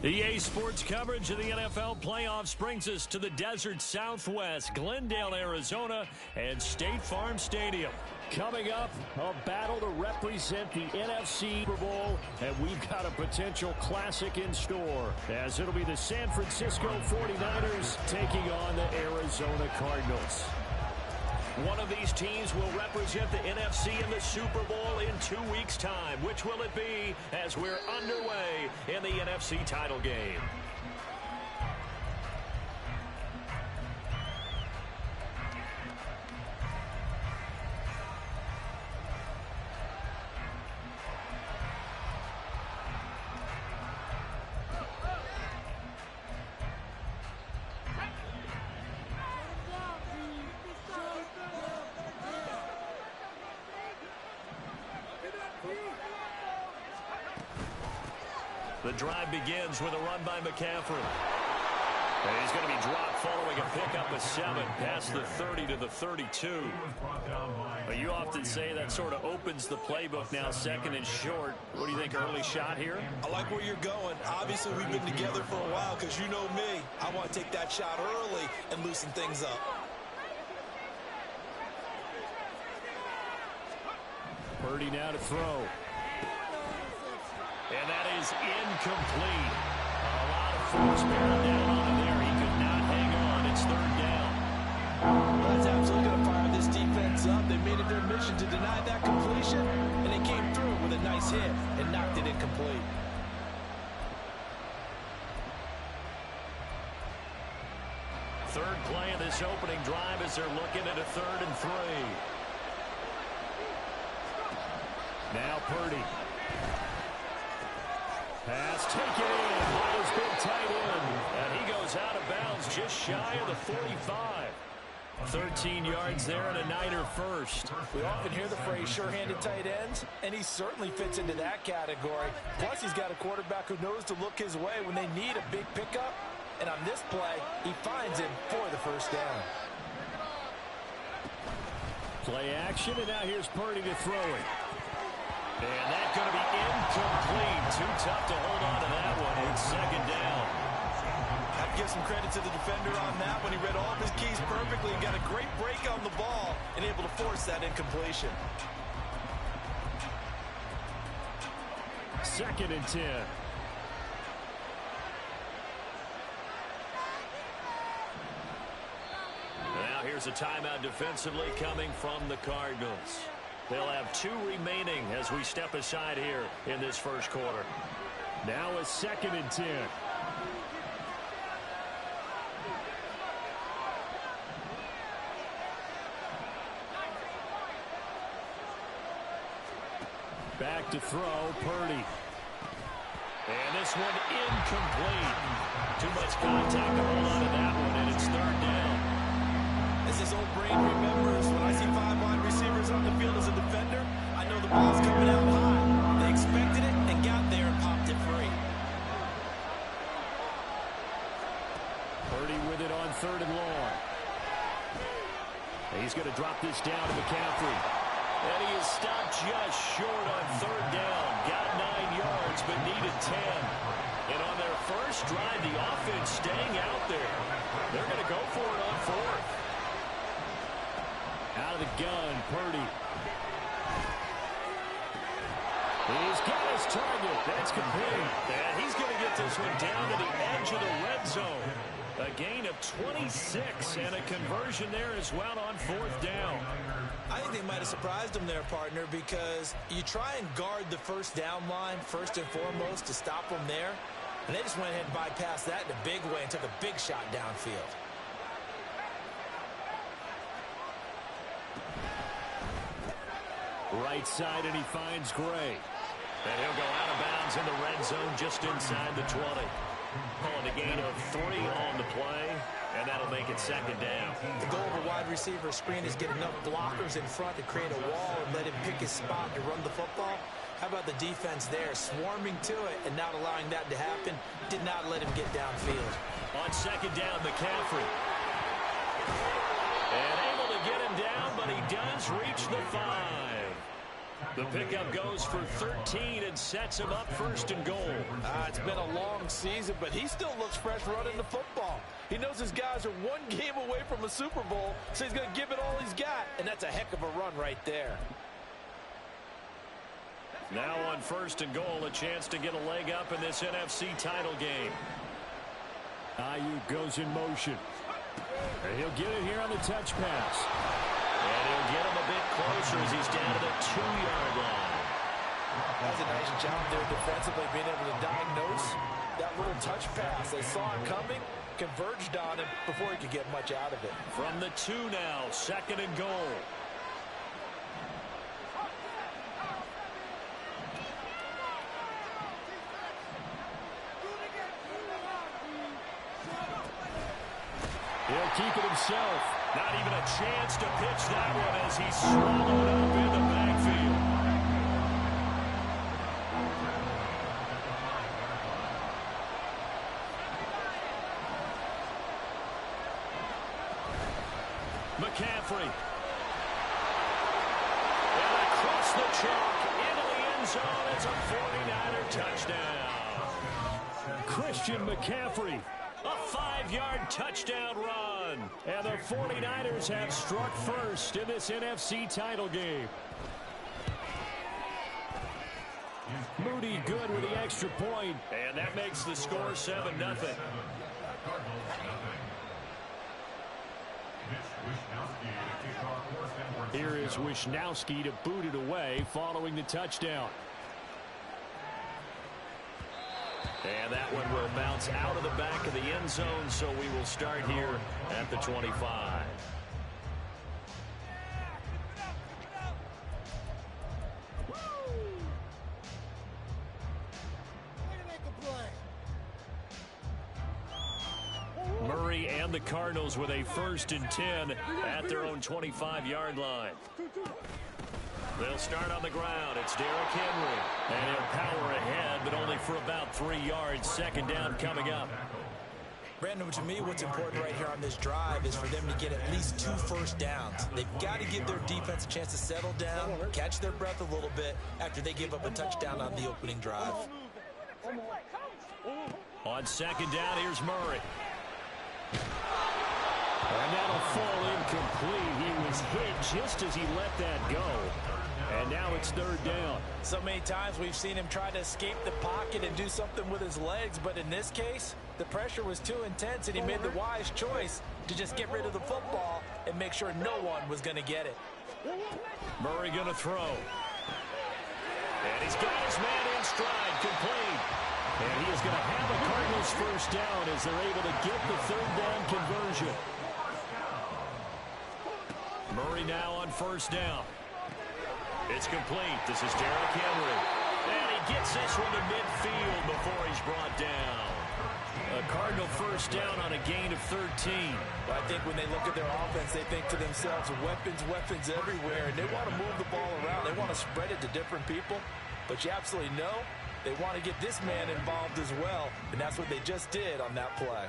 EA Sports coverage of the NFL playoffs brings us to the desert Southwest, Glendale, Arizona, and State Farm Stadium. Coming up, a battle to represent the NFC Super Bowl, and we've got a potential classic in store, as it'll be the San Francisco 49ers taking on the Arizona Cardinals. One of these teams will represent the NFC in the Super Bowl in 2 weeks' time. Which will it be as we're underway in the NFC title game? The drive begins with a run by McCaffrey. And he's going to be dropped following a pickup of 7 past the 30 to the 32. But you often say that sort of opens the playbook now, second and short. What do you think, early shot here? I like where you're going. Obviously, we've been together for a while because you know me. I want to take that shot early and loosen things up. Purdy now to throw. And that is incomplete. A lot of force bearing down on him there. He could not hang on. It's third down. That's absolutely going to fire this defense up. They made it their mission to deny that completion, and they came through with a nice hit and knocked it incomplete. Third play of this opening drive as they're looking at a 3rd and 3. Now Purdy. Pass taken in by his big tight end. And he goes out of bounds just shy of the 45. 13 yards there and a Niner first. We often hear the phrase sure-handed tight ends, and he certainly fits into that category. Plus, he's got a quarterback who knows to look his way when they need a big pickup. And on this play, he finds him for the first down. Play action, and now here's Purdy to throw it. And that's going to be incomplete. Too tough to hold on to that one. It's second down. Have to give some credit to the defender on that one. He read all of his keys perfectly and got a great break on the ball and able to force that incompletion. 2nd and 10. Now here's a timeout defensively coming from the Cardinals. They'll have 2 remaining as we step aside here in this first quarter. Now a 2nd and 10. Back to throw, Purdy. And this one incomplete. Too much contact to hold on to that one, and it's 3rd down. As this old brain remembers, when I see 5 wide receivers on the field as a defender, I know the ball's coming out high. They expected it and got there and popped it free. Purdy with it on 3rd and long. He's going to drop this down to McCaffrey. And he is stopped just short on 3rd down. Got 9 yards, but needed 10. And on their first drive, the offense staying out there. They're going to go for it on 4th. Out of the gun, Purdy. He's got his target. That's complete. And he's going to get this one down to the edge of the red zone. A gain of 26 and a conversion there as well on 4th down. I think they might have surprised him there, partner, because you try and guard the first down line first and foremost to stop them there. And they just went ahead and bypassed that in a big way and took a big shot downfield. Right side, and he finds Gray. And he'll go out of bounds in the red zone just inside the 20. Calling a gain of 3 on the play, and that'll make it 2nd down. The goal of a wide receiver screen is get enough blockers in front to create a wall and let him pick his spot to run the football. How about the defense there, swarming to it and not allowing that to happen? Did not let him get downfield. On 2nd down, McCaffrey. And able to get him down, but he does reach the 5. The pickup goes for 13 and sets him up first and goal. It's been a long season, but he still looks fresh running the football. He knows his guys are one game away from a Super Bowl, so he's going to give it all he's got, and that's a heck of a run right there. Now on first and goal, a chance to get a leg up in this NFC title game. Ayuk goes in motion. And he'll get it here on the touch pass. And he'll get him a bit closer as he's down to the 2-yard line. That's a nice job there defensively, being able to diagnose that little touch pass. They saw it coming, converged on him before he could get much out of it. From the 2 now, second and goal. He'll keep it himself. Not even a chance to pitch that one as he's swallowed up in the backfield. McCaffrey. And across the chalk into the end zone. It's a 49er touchdown. Christian McCaffrey. A 5-yard touchdown run. And the 49ers have struck first in this NFC title game. Moody good with the extra point. And that makes the score 7-0. Here is Wishnowski to boot it away following the touchdown. And that one will bounce out of the back of the end zone, so we will start here at the 25. Murray and the Cardinals with a 1st and 10 at their own 25-yard line. They'll start on the ground. It's Derrick Henry. And he'll power ahead, but only for about 3 yards. Second down coming up. Brandon, to me, what's important right here on this drive is for them to get at least 2 first downs. They've got to give their defense a chance to settle down, catch their breath a little bit after they give up a touchdown on the opening drive. On second down, here's Murray. And that'll fall incomplete. He was hit just as he let that go. And now it's 3rd down. So many times we've seen him try to escape the pocket and do something with his legs, but in this case, the pressure was too intense, and he made the wise choice to just get rid of the football and make sure no one was going to get it. Murray going to throw. And he's got his man in stride, complete. And he is going to have a Cardinals first down as they're able to get the 3rd down conversion. Murray now on first down. It's complete. This is Derrick Henry. And he gets this one to midfield before he's brought down. A Cardinal first down on a gain of 13. I think when they look at their offense, they think to themselves, weapons, weapons everywhere. And they want to move the ball around. They want to spread it to different people. But you absolutely know they want to get this man involved as well. And that's what they just did on that play.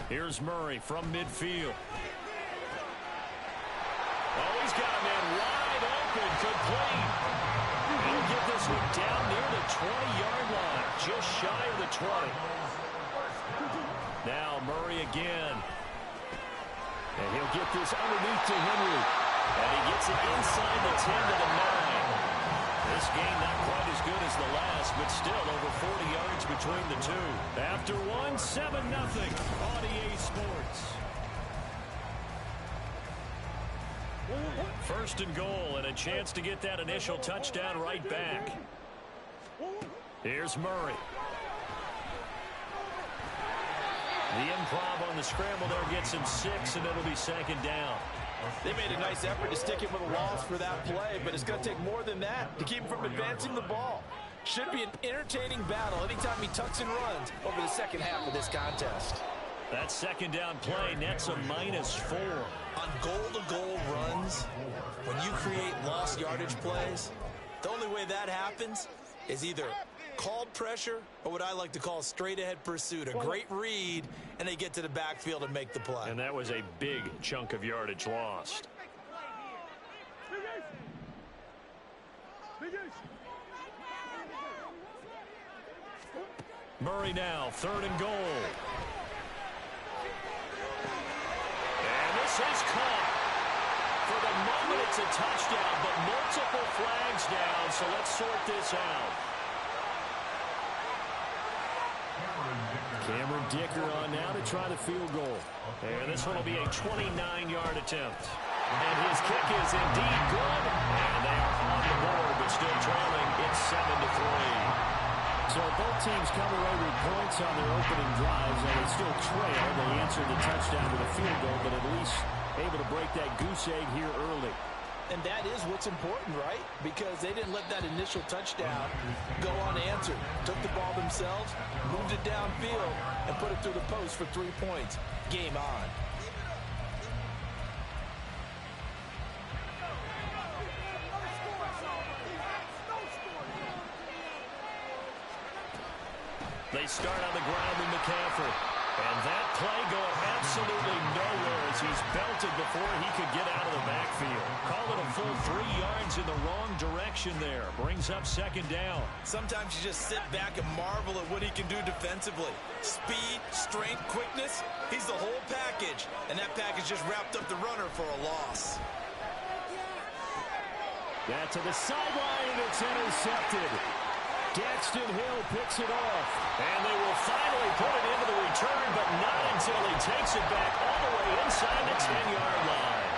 Here's Murray from midfield. Oh, he's got a man wide open, complete. He'll get this one down near the 20-yard line, just shy of the 20. Now Murray again. And he'll get this underneath to Henry. And he gets it inside the 10 to the 9. This game not quite as good as the last, but still over 40 yards between the two. After one, 7-0 on EA Sports. First and goal, and a chance to get that initial touchdown right back. Here's Murray. The improv on the scramble there gets him 6, and it'll be second down. They made a nice effort to stick him with a loss for that play, but it's going to take more than that to keep him from advancing the ball. Should be an entertaining battle anytime he tucks and runs over the second half of this contest. That second down play nets a -4. On goal-to-goal runs, when you create lost yardage plays, the only way that happens is either called pressure or what I like to call straight-ahead pursuit. A great read, and they get to the backfield and make the play. And that was a big chunk of yardage lost. Murray now, 3rd and goal. And this is caught. For the moment, it's a touchdown, but multiple flags down, so let's sort this out. Cameron Dicker on now to try the field goal. And this one will be a 29-yard attempt. And his kick is indeed good. And they are on the board, but still trailing. It's 7-3. So both teams come away with points on their opening drives, and they still trail. They answered the touchdown with a field goal, but at least able to break that goose egg here early. And that is what's important, right? Because they didn't let that initial touchdown go unanswered. Took the ball themselves, moved it downfield, and put it through the post for 3 points. Game on. They start on the ground with McCaffrey. And that play going absolutely nowhere as he's belted before he could get out of the backfield. Call it a full 3 yards in the wrong direction there. Brings up 2nd down. Sometimes you just sit back and marvel at what he can do defensively. Speed, strength, quickness. He's the whole package. And that package just wrapped up the runner for a loss. That's to the sideline, and it's intercepted. Daxton Hill picks it off. And they will finally put it into the return, but not until he takes it back all the way inside the 10-yard line.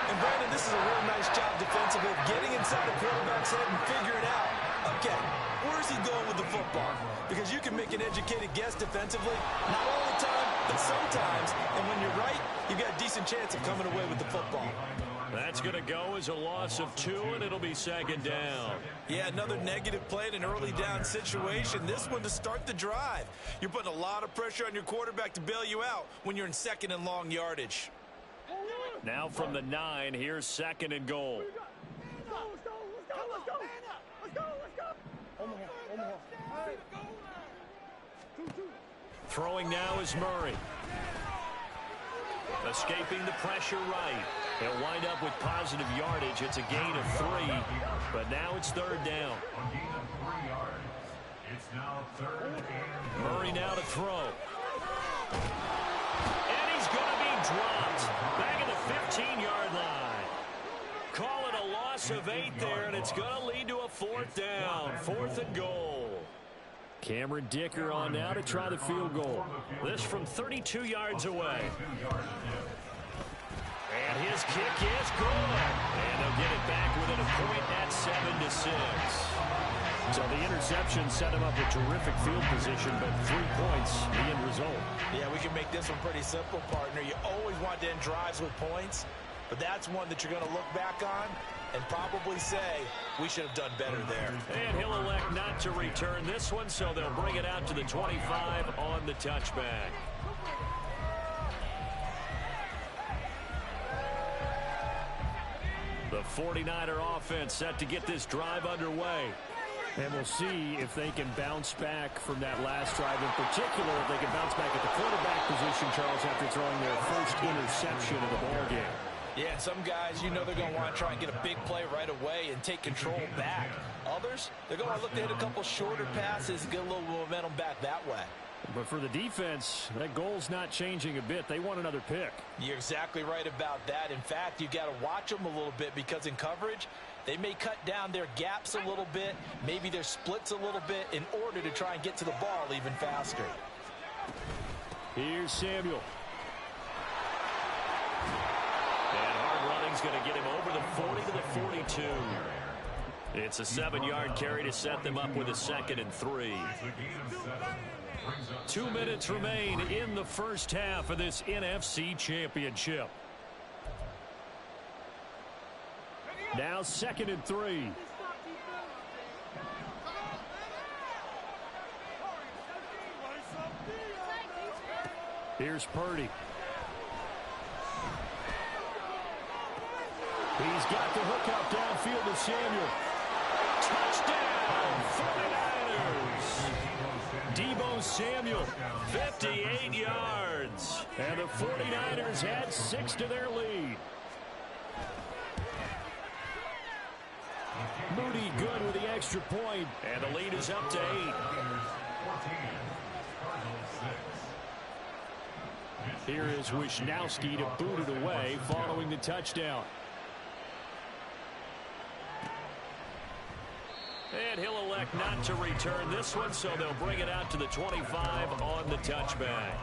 And Brandon, this is a real nice job defensively, getting inside the quarterback's head and figuring out, okay, where's he going with the football? Because you can make an educated guess defensively, not all the time, but sometimes. And when you're right, you've got a decent chance of coming away with the football. That's going to go as a loss of 2, and it'll be 2nd down. Yeah, another negative play in an early down situation. This one to start the drive. You're putting a lot of pressure on your quarterback to bail you out when you're in 2nd and long yardage. Now from the 9, here's 2nd and goal. Throwing now is Murray. Escaping the pressure right. He'll wind up with positive yardage. It's a gain of 3, but now it's 3rd down. Murray now to throw. And he's going to be dropped. Back at the 15-yard line. Call it a loss of 8 there, and it's going to lead to a 4th down. 4th and goal. Cameron Dicker on now to try the field goal. This from 32 yards away. And his kick is good. And they'll get it back within a point at 7-6. So the interception set him up with terrific field position, but 3 points, the end result. Yeah, we can make this one pretty simple, partner. You always want to end drives with points, but that's one that you're going to look back on and probably say, we should have done better there. And he'll elect not to return this one, so they'll bring it out to the 25 on the touchback. The 49er offense set to get this drive underway. And we'll see if they can bounce back from that last drive. In particular, if they can bounce back at the quarterback position, Charles, after throwing their first interception of the ballgame. Yeah, and some guys, you know they're going to want to try and get a big play right away and take control back. Others, they're going to look to hit a couple shorter passes and get a little momentum back that way. But for the defense, that goal's not changing a bit. They want another pick. You're exactly right about that. In fact, you got to watch them a little bit because in coverage, they may cut down their gaps a little bit, maybe their splits a little bit in order to try and get to the ball even faster. Here's Samuel. And hard running's going to get him over the 40 to the 42. It's a 7-yard carry to set them up with a 2nd and 3. 2 minutes remain in the first half of this NFC Championship. Now 2nd and 3. Here's Purdy. He's got the hook out downfield to Samuel. Touchdown, 49ers. Deebo Samuel, 58 yards. And the 49ers add 6 to their lead. Moody good with the extra point, and the lead is up to 8. Here is Wisnowski to boot it away following the touchdown. And he'll elect not to return this one, so they'll bring it out to the 25 on the touchback.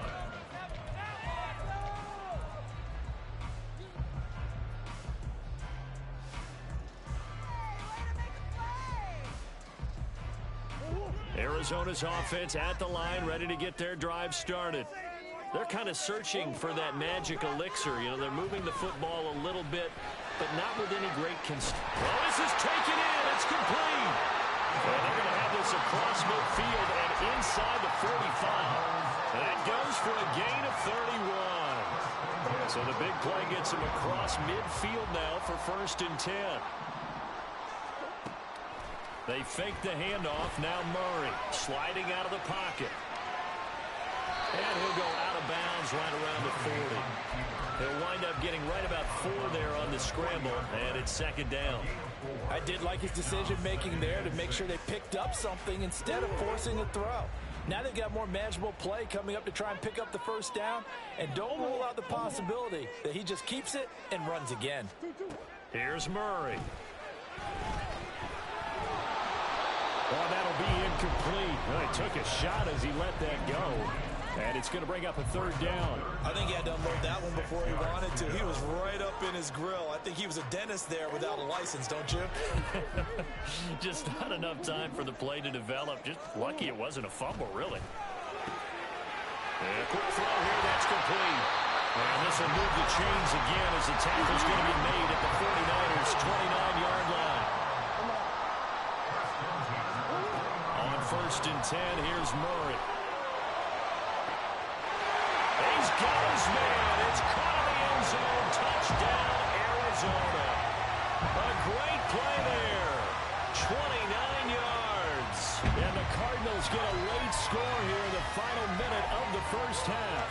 Arizona's offense at the line, ready to get their drive started. They're kind of searching for that magic elixir. You know, they're moving the football a little bit, but not with any great Well, this is taken in. It's complete. And they're going to have this across midfield and inside the 45. And that goes for a gain of 31. So the big play gets him across midfield now for 1st and 10. They fake the handoff. Now Murray sliding out of the pocket. And he'll go out of bounds right around the 40. He'll wind up getting right about 4 there on the scramble, and it's 2nd down. I did like his decision-making there to make sure they picked up something instead of forcing a throw. Now they've got more manageable play coming up to try and pick up the 1st down, and don't rule out the possibility that he just keeps it and runs again. Here's Murray. Oh, that'll be incomplete. Well, he took a shot as he let that go. And it's going to bring up a 3rd down. I think he had to unload that one before he wanted to. He was right up in his grill. I think he was a dentist there without a license, don't you? Just not enough time for the play to develop. Just lucky it wasn't a fumble, really. And a quick throw here, that's complete. And this will move the chains again as the tackle's going to be made at the 49ers' 29-yard line. On 1st and 10, here's Murray. He's got his man. It's caught in the end zone. Touchdown, Arizona. A great play there. 29 yards. And the Cardinals get a late score here in the final minute of the 1st half.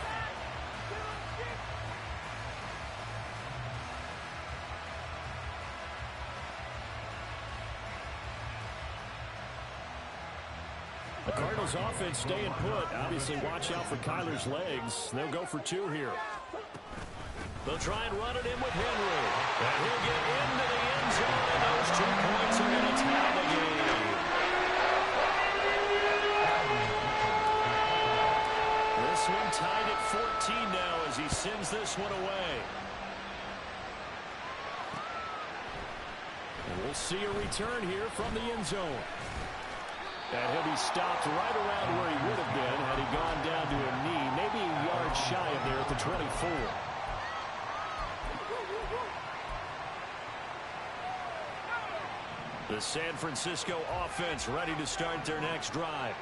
The Cardinals offense staying put. Obviously, watch out for Kyler's legs. They'll go for 2 here. They'll try and run it in with Henry. And he'll get into the end zone, and those 2 points are going to tie the game. This one tied at 14 now as he sends this one away. And we'll see a return here from the end zone. And he'll be stopped right around where he would have been had he gone down to a knee, maybe a yard shy of there at the 24. The San Francisco offense ready to start their next drive.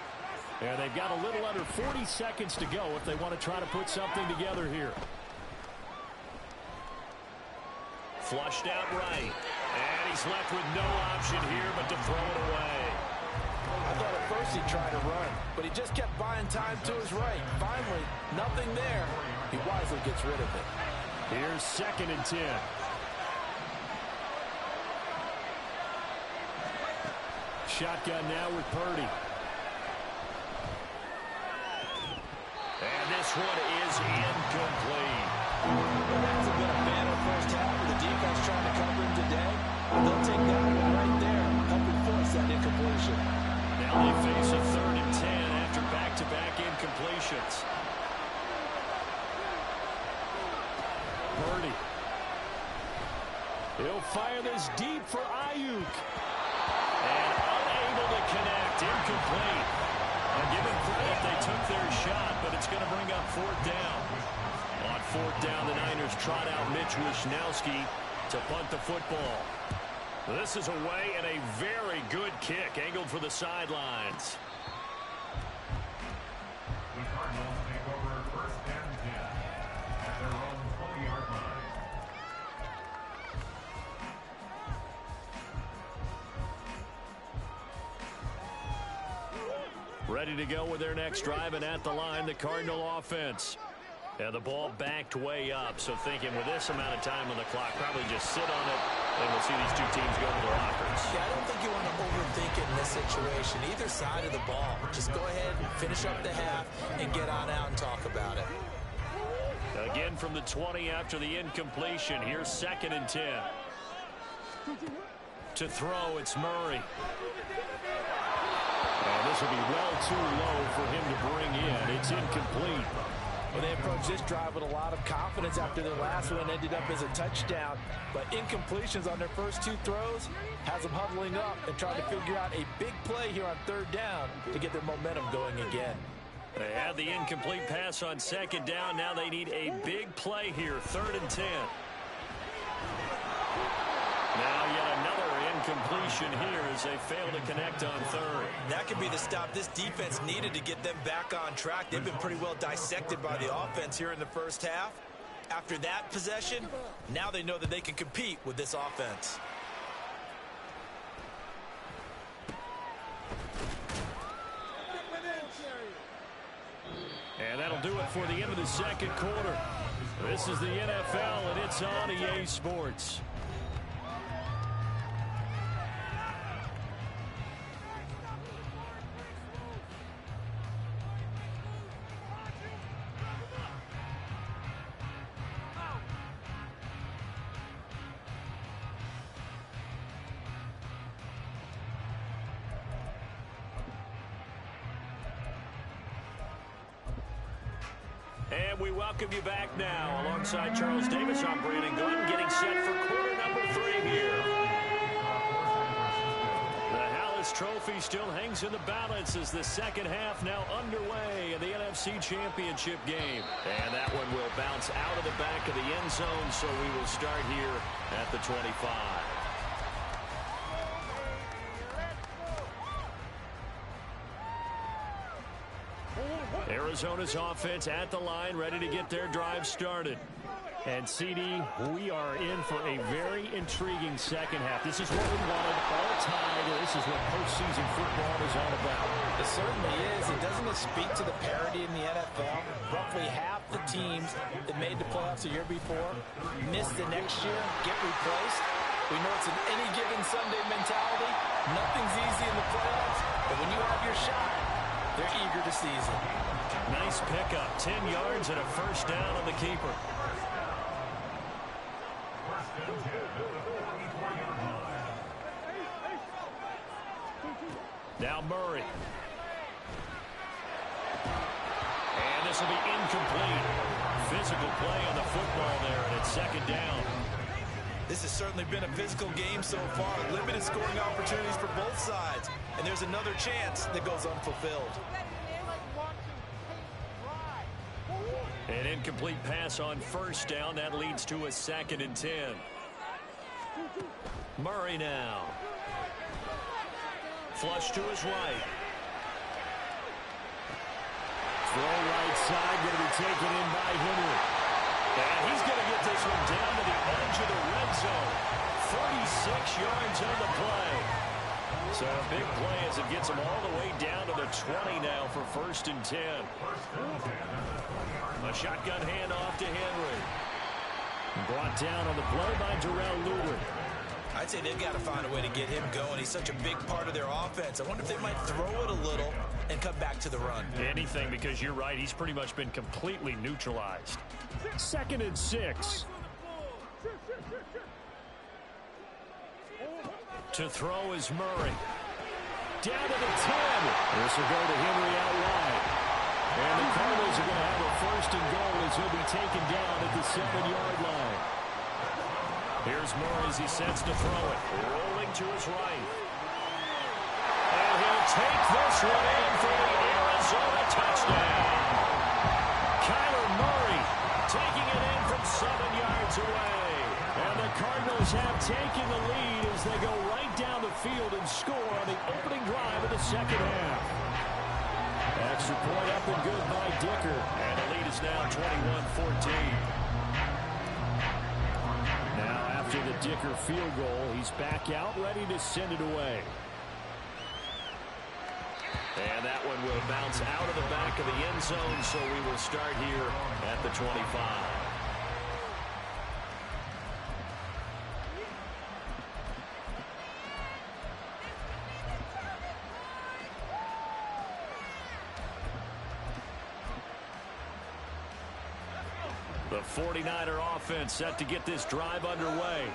And they've got a little under 40 seconds to go if they want to try to put something together here. Flushed out right. And he's left with no option here but to throw it away. I thought at first he'd try to run, but he just kept buying time to his right. Finally, nothing there. He wisely gets rid of it. Here's 2nd and 10. Shotgun now with Purdy. And this one is incomplete. Well, that's a bit of banner first half for the defense trying to cover him today. They'll take that one right there, helping force that incompletion. Now they face a 3rd and 10 after back-to-back incompletions. Purdy. He'll fire this deep for Ayuk. And unable to connect. Incomplete. And give him credit, they took their shot, but it's going to bring up 4th down. On 4th down, the Niners trot out Mitch Wisnowski to punt the football. This is away and a very good kick angled for the sidelines. The Cardinals take over 1st and 10 at their own 20-yard line. Ready to go with their next drive, and at the line, the Cardinal offense. And the ball backed way up, so thinking with this amount of time on the clock, probably just sit on it, and we'll see these 2 teams go to the lockers. Yeah, I don't this situation. Either side of the ball. Just go ahead and finish up the half and get on out and talk about it. Again from the 20 after the incompletion. Here's 2nd and 10. To throw, it's Murray. And this will be well too low for him to bring in. It's incomplete. Well, they approached this drive with a lot of confidence after their last one ended up as a touchdown. But incompletions on their first 2 throws has them huddling up and trying to figure out a big play here on 3rd down to get their momentum going again. They had the incomplete pass on 2nd down. Now they need a big play here, 3rd and 10. Now yet another incompletion here as they fail to connect on 3rd. That could be the stop this defense needed to get them back on track. They've been pretty well dissected by the offense here in the first half. After that possession, now they know that they can compete with this offense. And that'll do it for the end of the 2nd quarter. This is the NFL, and it's on EA Sports. And we welcome you back now. Alongside Charles Davis, I'm Brandon Glenn, getting set for quarter number 3 here. The Hallis Trophy still hangs in the balance as the 2nd half now underway in the NFC Championship game. And that one will bounce out of the back of the end zone, so we will start here at the 25. Arizona's offense at the line, ready to get their drive started. And, CD, we are in for a very intriguing 2nd half. This is what we wanted all time. This is what postseason football is all about. It certainly is. And doesn't it speak to the parity in the NFL? Roughly half the teams that made the playoffs the year before miss the next year, get replaced. We know it's an any given Sunday mentality. Nothing's easy in the playoffs, but when you have your shot, they're eager to seize it. Nice pickup, 10 yards and a 1st down on the keeper. Now Murray. And this will be incomplete. Physical play on the football there, and it's 2nd down. This has certainly been a physical game so far. Limited scoring opportunities for both sides. And there's another chance that goes unfulfilled. An incomplete pass on 1st down. That leads to a 2nd and 10. Murray now. Flush to his right. Throw right side, going to be taken in by Henry. And he's going to get this one down to the edge of the red zone. 36 yards on the play. So a big play as it gets him all the way down to the 20 now for 1st and 10. A shotgun handoff to Henry. Brought down on the play by Darrell Lewis. I'd say they've got to find a way to get him going. He's such a big part of their offense. I wonder if they might throw it a little and come back to the run. Anything, because you're right. He's pretty much been completely neutralized. 2nd and 6. To throw is Murray. Down to the 10. This will go to Henry out wide. And the Cardinals are going to have a 1st and goal as he'll be taken down at the 7-yard line. Here's Murray as he sets to throw it. Rolling to his right. And he'll take this one in for the Arizona touchdown. Kyler Murray taking it in from 7 yards away. And the Cardinals have taken the lead as they go right down the field and score on the opening drive of the 2nd half. Extra point up and good by Dicker. And the lead is now 21-14. Now after the Dicker field goal, he's back out, ready to send it away. And that one will bounce out of the back of the end zone, so we will start here at the 25. The 49er offense set to get this drive underway.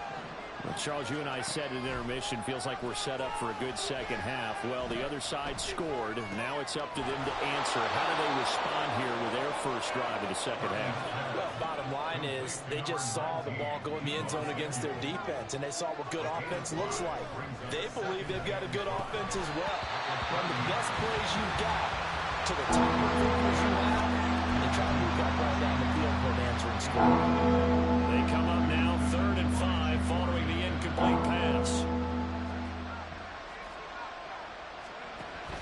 Well, Charles, you and I said at intermission, feels like we're set up for a good second half. Well, the other side scored. Now it's up to them to answer. How do they respond here with their first drive of the second half? Well, bottom line is they just saw the ball go in the end zone against their defense, and they saw what good offense looks like. They believe they've got a good offense as well. Run the best plays you've got to the top performers you have, and try to move that ball down the field for an answering score. They come up now 3rd and 5 following the incomplete pass.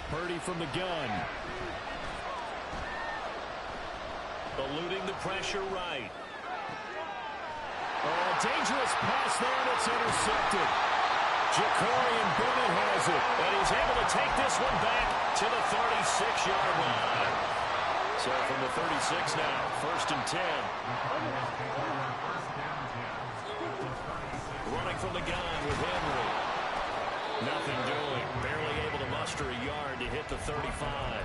Purdy from the gun. Eluding the pressure right. Oh, dangerous pass there, and it's intercepted. Jacorian Bennett has it, and he's able to take this one back to the 36-yard line. So from the 36 now, 1st and 10. Running from the gun with Henry. Nothing doing. Barely able to muster a yard to hit the 35.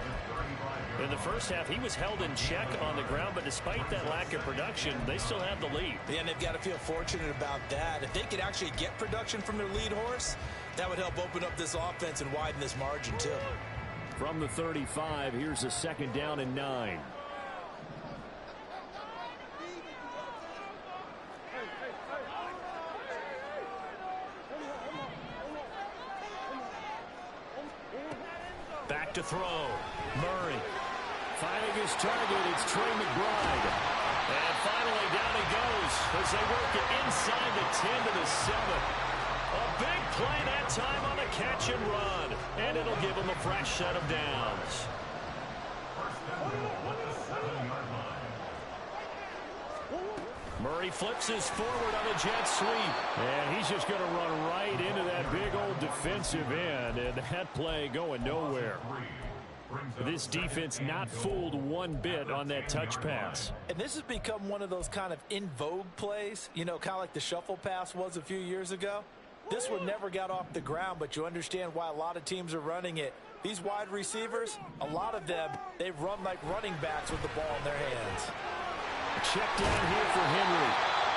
In the first half, he was held in check on the ground, but despite that lack of production, they still have the lead. Yeah, and they've got to feel fortunate about that. If they could actually get production from their lead horse, that would help open up this offense and widen this margin, too. From the 35, here's a 2nd down and 9. Back to throw. Murray finding his target. It's Trey McBride. And finally down he goes as they work it inside the 10 to the 7. A big play that time on the catch and run. And it'll give him a fresh set of downs. Murray flips his forward on a jet sweep. And he's just going to run right into that big old defensive end. And that play going nowhere. This defense not fooled one bit on that touch pass. And this has become one of those kind of in vogue plays, you know, kind of like the shuffle pass was a few years ago. This one never got off the ground, but you understand why a lot of teams are running it. These wide receivers, a lot of them, they've run like running backs with the ball in their hands. Check down here for Henry.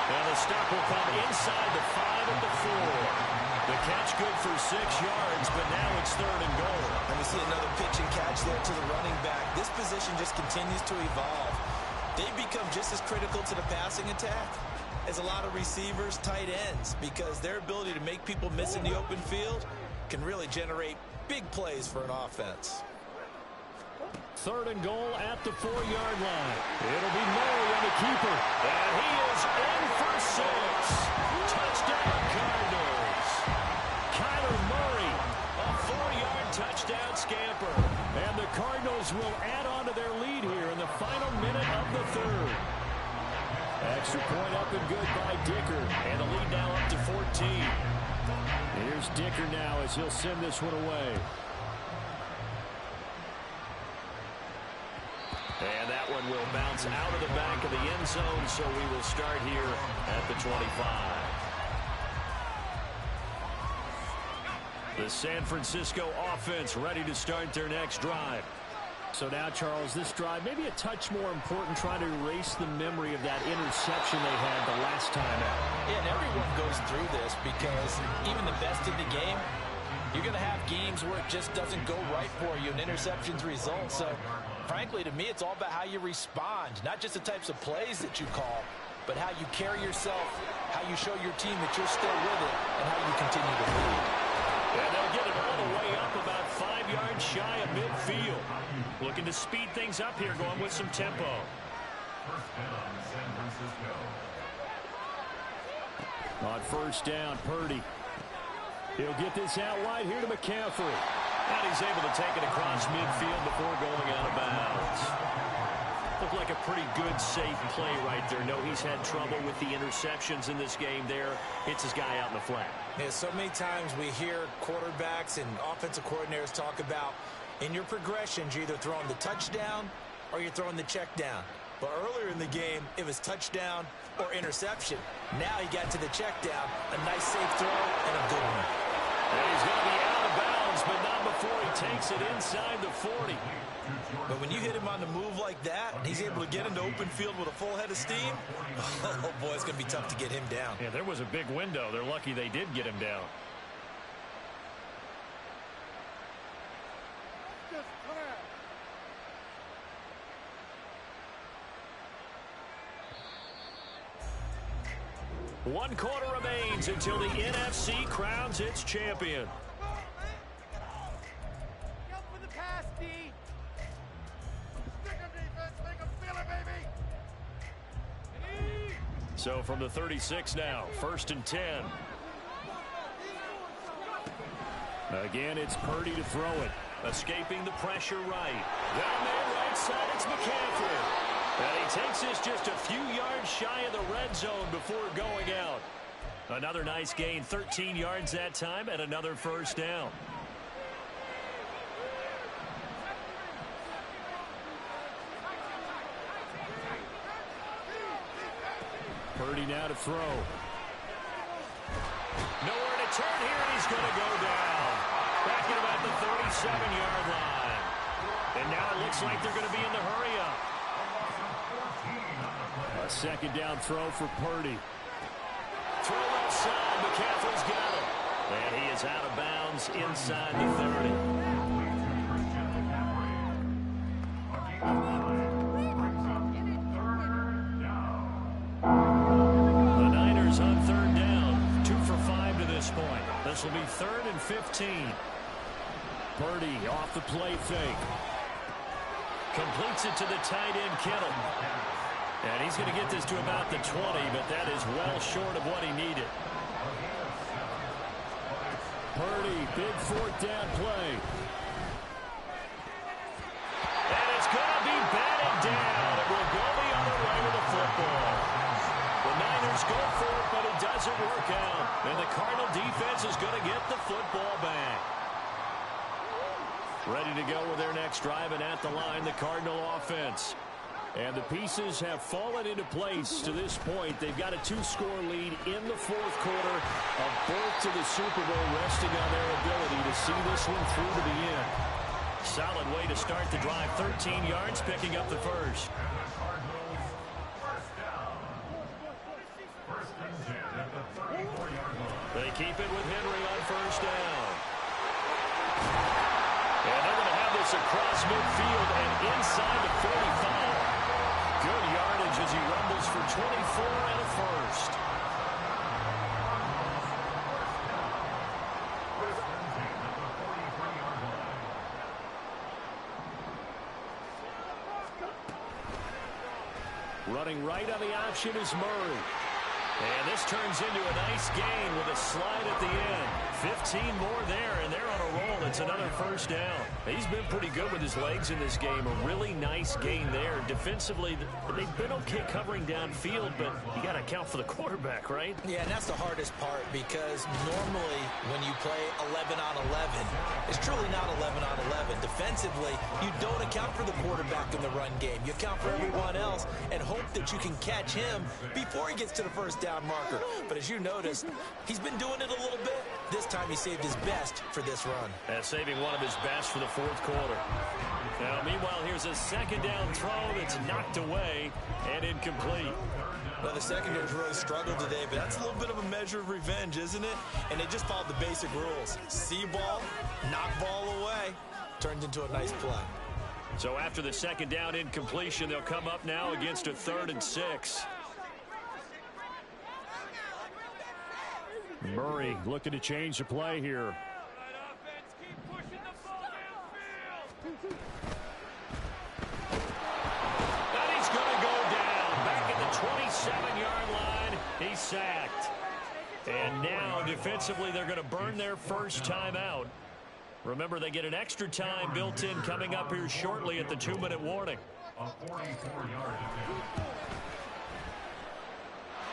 And the stop will come inside the 5 at the 4. The catch good for 6 yards, but now it's 3rd and goal. And we see another pitch and catch there to the running back. This position just continues to evolve. They've become just as critical to the passing attack as a lot of receivers, tight ends, because their ability to make people miss in the open field can really generate big plays for an offense. 3rd and goal at the 4-yard line. It'll be Murray on the keeper. And he is in for 6. Touchdown Cardinals. Kyler Murray, a 4-yard touchdown scamper. And the Cardinals will add on to their lead here in the final minute of the 3rd. Extra point up and good by Dicker. And the lead now up to 14. Here's Dicker now as he'll send this one away. And that one will bounce out of the back of the end zone, so we will start here at the 25. The San Francisco offense ready to start their next drive. So now, Charles, this drive maybe a touch more important, trying to erase the memory of that interception they had the last time out. Yeah, and everyone goes through this because even the best in the game, you're going to have games where it just doesn't go right for you and interceptions result. So, frankly, to me, it's all about how you respond, not just the types of plays that you call, but how you carry yourself, how you show your team that you're still with it, and how you continue to lead. And they'll get it all the way up about 5 yards shy of midfield. Looking to speed things up here, going with some tempo. First down, San Francisco. On 1st down, Purdy. He'll get this out wide here to McCaffrey. And he's able to take it across midfield before going out of bounds. Looked like a pretty good, safe play right there. No, he's had trouble with the interceptions in this game there. Hits his guy out in the flat. Yeah, so many times we hear quarterbacks and offensive coordinators talk about in your progressions, you're either throwing the touchdown or you're throwing the check down. But earlier in the game, it was touchdown or interception. Now he got to the check down, a nice safe throw, and a good one. And he's going to be out of bounds, but not before he takes it inside the 40. But when you hit him on the move like that, and he's able to get into open field with a full head of steam, oh boy, it's going to be tough to get him down. Yeah, there was a big window. They're lucky they did get him down. One quarter remains until the NFC crowns its champion. Go for the pass, D. Stick 'em, defense. Make 'em feel it, baby. So from the 36 now, 1st and 10. Again, it's Purdy to throw it. Escaping the pressure right. Down there, right side, it's McCaffrey. And he takes this just a few yards shy of the red zone before going out. Another nice gain, 13 yards that time, and another first down. Purdy now to throw. Nowhere to turn here, and he's going to go down. Back at about the 37-yard line. And now it looks like they're going to be in the hurry-up. A second down throw for Purdy. Throw left side. McCaffrey's got it. And he is out of bounds inside the 30. The Niners on 3rd down. 2 for 5 to this point. This will be 3rd and 15. Purdy off the play fake. Completes it to the tight end, Kittle. And he's going to get this to about the 20, but that is well short of what he needed. Purdy, big 4th down play. And it's going to be batted down. It will go the other way with the football. The Niners go for it, but it doesn't work out. And the Cardinal defense is going to get the football back. Ready to go with their next drive, and at the line, the Cardinal offense. And the pieces have fallen into place to this point. They've got a 2-score lead in the 4th quarter, a berth to the Super Bowl, resting on their ability to see this one through to the end. Solid way to start the drive, 13 yards, picking up the first. They keep it with Henry on 1st down. And they're going to have this across midfield and inside the 45. Good yardage as he rumbles for 24 and a first. Running right on the option is Murray. And this turns into a nice gain with a slide at the end. 15 more there, and they're on a roll. It's another first down. He's been pretty good with his legs in this game. A really nice gain there. Defensively, they've been okay covering downfield, but you got to account for the quarterback, right? Yeah, and that's the hardest part, because normally when you play 11 on 11, it's truly not 11 on 11. Defensively, you don't account for the quarterback in the run game. You account for everyone else and hope that you can catch him before he gets to the first down marker. But as you noticed, he's been doing it a little bit. This time he saved his best for this run. Saving one of his best for the 4th quarter. Now, meanwhile, here's a second down throw that's knocked away and incomplete. Well, the secondary's really struggled today, but that's a little bit of a measure of revenge, isn't it? And they just followed the basic rules. See ball, knock ball away. Turned into a nice play. So after the second down incompletion, they'll come up now against a 3rd and 6. Murray looking to change the play here. And he's going to go down. Back at the 27-yard line, he's sacked. And now defensively they're going to burn their first time out. Remember, they get an extra time built in coming up here shortly at the 2-minute warning. A 44-yard attempt.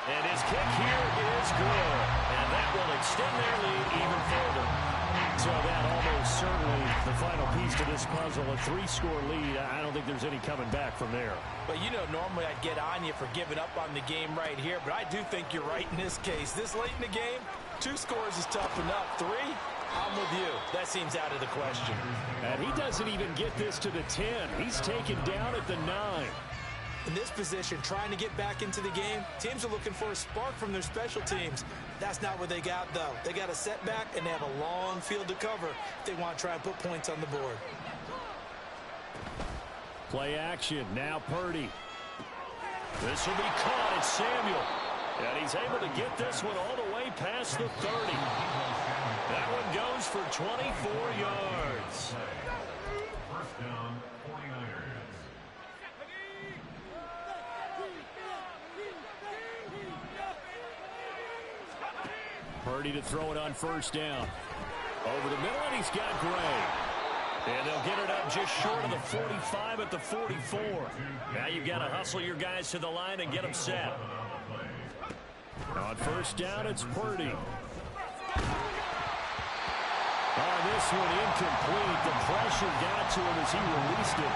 And his kick here is good. And that will extend their lead even further. So that almost certainly the final piece to this puzzle. A 3-score lead. I don't think there's any coming back from there. But you know, normally I'd get on you for giving up on the game right here. But I do think you're right in this case. This late in the game, 2 scores is tough enough. 3, I'm with you. That seems out of the question. And he doesn't even get this to the 10. He's taken down at the 9. In this position, trying to get back into the game, teams are looking for a spark from their special teams. That's not what they got, though. They got a setback, and they have a long field to cover if they want to try and put points on the board. Play action. Now Purdy. This will be caught. It's Samuel. And he's able to get this one all the way past the 30. That one goes for 24 yards. First down, 49ers. Purdy to throw it on first down. Over the middle, and he's got Gray. And they'll get it up just short of the 45 at the 44. Now you've got to hustle your guys to the line and get them set. On first down, it's Purdy. Oh, this one incomplete. The pressure got to him as he released it.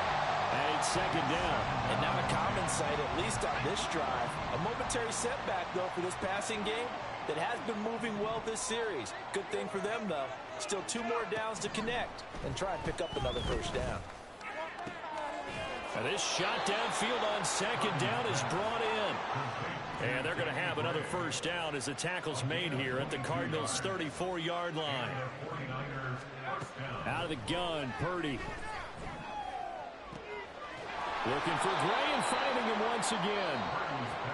And it's second down. And not a common sight, at least on this drive. A momentary setback, though, for this passing game that has been moving well this series. Good thing for them, though. Still 2 more downs to connect and try and pick up another first down. And this shot downfield on second down is brought in. And they're going to have another first down as the tackle's made here at the Cardinals' 34-yard line. Out of the gun, Purdy. Looking for Gray and finding him once again.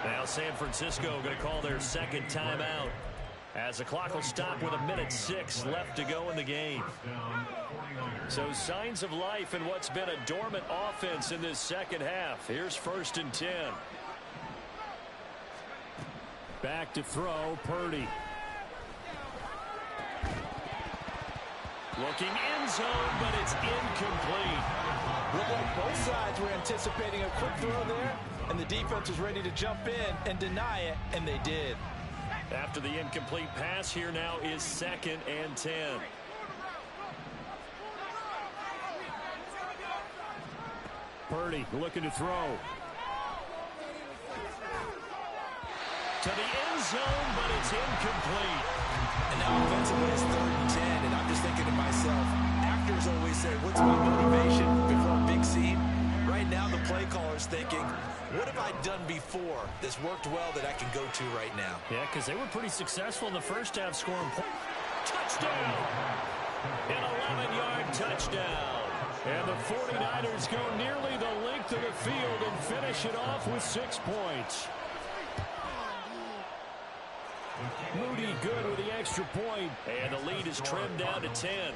Now San Francisco going to call their second timeout as the clock will stop with 1:06 left to go in the game. So signs of life in what's been a dormant offense in this second half. Here's 1st and 10. Back to throw, Purdy. Looking end zone, but it's incomplete. Looked like both sides were anticipating a quick throw there, and the defense was ready to jump in and deny it, and they did. After the incomplete pass, here now is 2nd and 10. Purdy looking to throw. To the end zone, but it's incomplete. And now offensively it's 3rd and 10, and I'm just thinking to myself, actors always say, what's my motivation before a big scene? Right now the play caller's thinking, what have I done before that's worked well that I can go to right now? Yeah, because they were pretty successful in the first half scoring points. Touchdown! An 11-yard touchdown. And the 49ers go nearly the length of the field and finish it off with 6 points. Moody good with the extra point. And the lead is trimmed down to 10.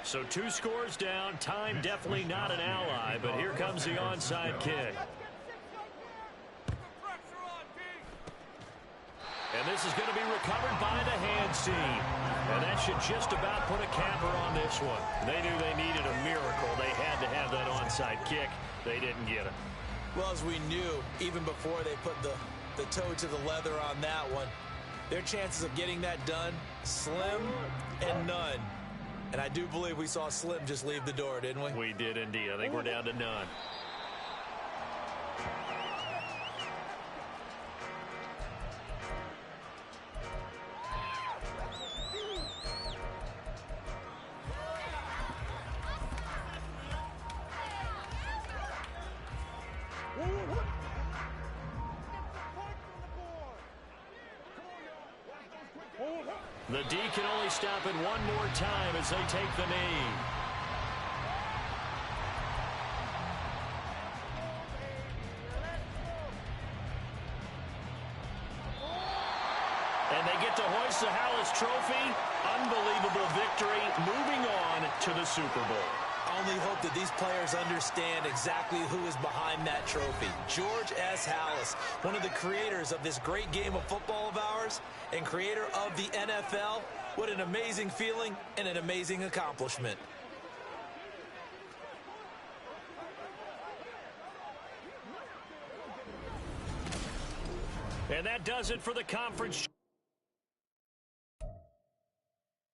So 2 scores down. Time definitely not an ally, but here comes the onside kick. And this is going to be recovered by the hands team. And that should just about put a capper on this one. They knew they needed a miracle. They had to have that onside kick. They didn't get it. Well, as we knew, even before they put the toe to the leather on that one, their chances of getting that done, slim and none. And I do believe we saw Slim just leave the door, didn't we? We did indeed. I think we're down to none. The D can only stop it one more time as they take the knee. And they get to hoist the Hallis Trophy. Unbelievable victory. Moving on to the Super Bowl. I only hope that these players understand exactly who is behind that trophy. George S. Hallis, one of the creators of this great game of football of ours and creator of the NFL. What an amazing feeling and an amazing accomplishment. And that does it for the conference.